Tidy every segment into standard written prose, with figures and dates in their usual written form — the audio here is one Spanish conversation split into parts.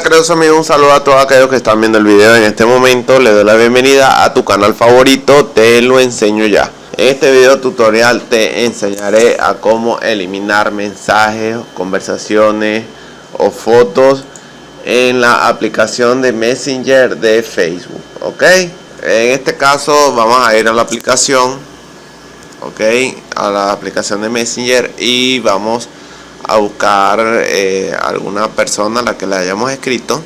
queridos amigos, un saludo a todos aquellos que están viendo el video en este momento. Les doy la bienvenida a tu canal favorito, Te Lo Enseño Ya. En este video tutorial te enseñaré a cómo eliminar mensajes, conversaciones o fotos en la aplicación de Messenger de Facebook. Ok, en este caso vamos a ir a la aplicación, a la aplicación de Messenger, y vamos a buscar alguna persona a la que le hayamos escrito.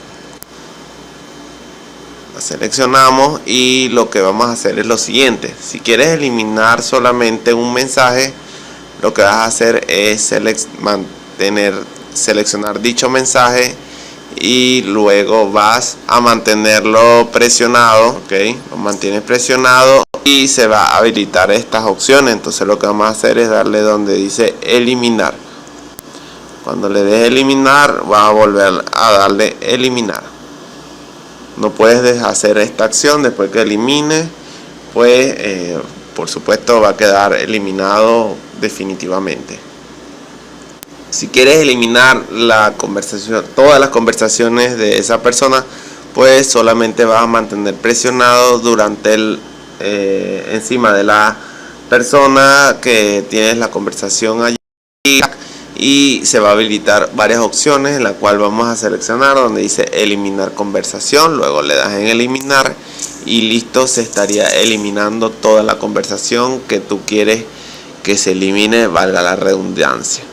La seleccionamos y lo que vamos a hacer es lo siguiente: si quieres eliminar solamente un mensaje, lo que vas a hacer es seleccionar dicho mensaje y luego vas a mantenerlo presionado. Lo mantienes presionado y se va a habilitar estas opciones. Entonces lo que vamos a hacer es darle donde dice eliminar. Cuando le des eliminar, vas a volver a darle eliminar. No puedes deshacer esta acción después que elimines, pues por supuesto va a quedar eliminado definitivamente. Si quieres eliminar la conversación, todas las conversaciones de esa persona, pues solamente vas a mantener presionado durante encima de la persona que tienes la conversación allí, y se va a habilitar varias opciones, en la cual vamos a seleccionar donde dice eliminar conversación. Luego le das en eliminar y listo, se estaría eliminando toda la conversación que tú quieres que se elimine, valga la redundancia.